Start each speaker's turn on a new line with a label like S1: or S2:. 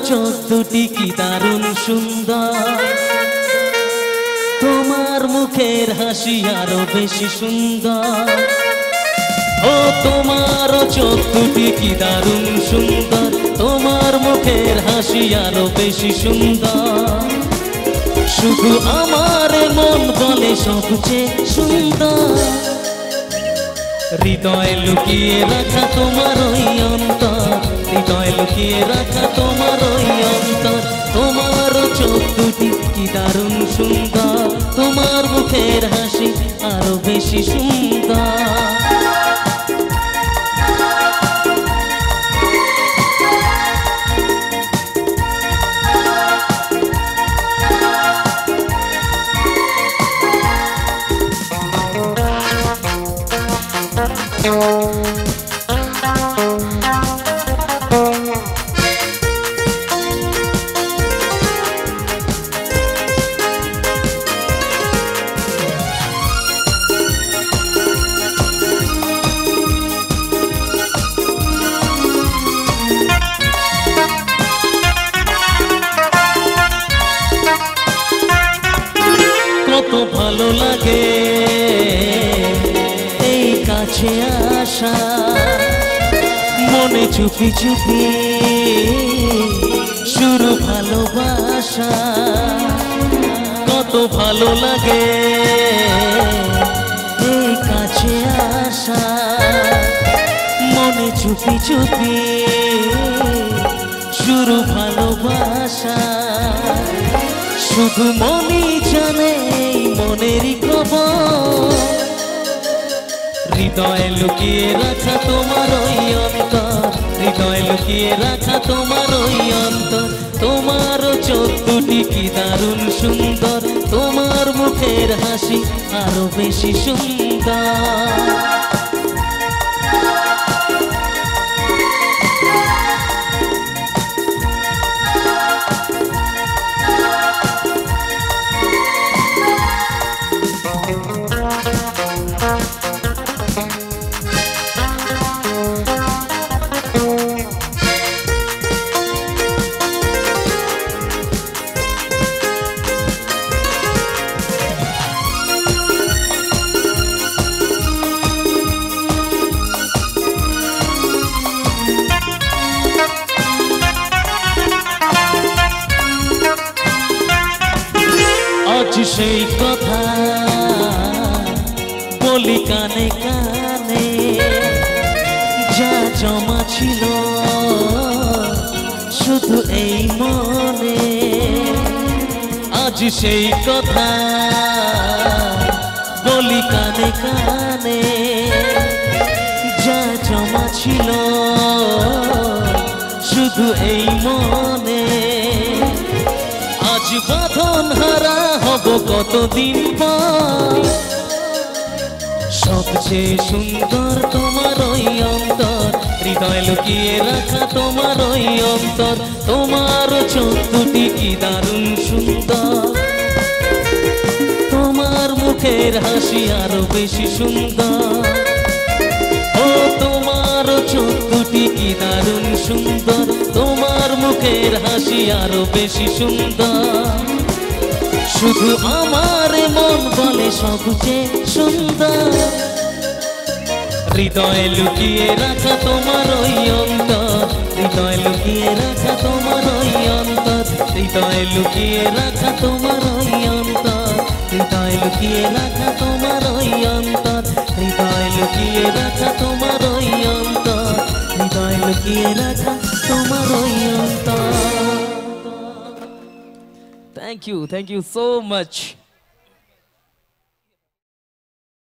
S1: চোখ দুটি কি দারুণ সুন্দর, তোমার মুখের হাসি আরো বেশি সুন্দর। ও তোমার চোখ দুটি কি দারুণ সুন্দর, তোমার মুখের হাসি আরো বেশি সুন্দর। শুধু আমার মন বলে সবচেয়ে সুন্দর, হৃদয় লুকিয়ে রাখা তোমার ওই অন্তর, হৃদয় লুকিয়ে রাখা তোমার ওই অন্তর। তোমার চোখ দুটি কি দারুণ সুন্দর, তোমার মুখের হাসি আরো বেশি সুন্দর। কত ভালো লাগে এই কাছে আসা, মনে চুপি চুপি শুরু ভালোবাসা। কত ভালো লাগে এই কাছে আসা, মনে চুপি চুপি শুরু ভালোবাসা। শুধু মনই জানে মনেরই খবর, হৃদয় লুকিয়ে রাখা তোমার ওই অন্তর, হৃদয় লুকিয়ে রাখা তোমার ওই অন্তর। তোমার চোখ দুটি কি দারুণ সুন্দর, তোমার মুখের হাসি আরো বেশি সুন্দর। আজ সেই কথা বলি কানে কানে, যা জমা ছিল শুধু এই মনে। আজ সেই কথা বলি কানে কানে, যা জমা ছিল শুধু এই মনে। আজ বাঁধন হারা হব কতদিন পর, সবচেয়ে সুন্দর তোমার ওই অন্তর, হৃদয় লুকিয়ে রাখা তোমার ওই অন্তর। তোমার চোখ দুটি কি দারুণ সুন্দর, তোমার মুখের হাসি আরো বেশি সুন্দর। ও তোমার চোখ দুটি কি দারুণ সুন্দর, তোমার মুখের হাসি আরো বেশি সুন্দর। শুধু আমার মন বলে সবচেয়ে সুন্দর, হৃদয় লুকিয়ে রাখা তোমার ওই অন্তর, হৃদয় লুকিয়ে রাখা তোমার ওই অন্তর, হৃদয় লুকিয়ে রাখা তোমার ওই অন্তর, হৃদয় লুকিয়ে রাখা তোমার ওই অন্তর, হৃদয় লুকিয়ে রাখা তোমার ওই অন্তর, হৃদয় লুকিয়ে রাখা তোমার ওই অন্তর। Thank you so much.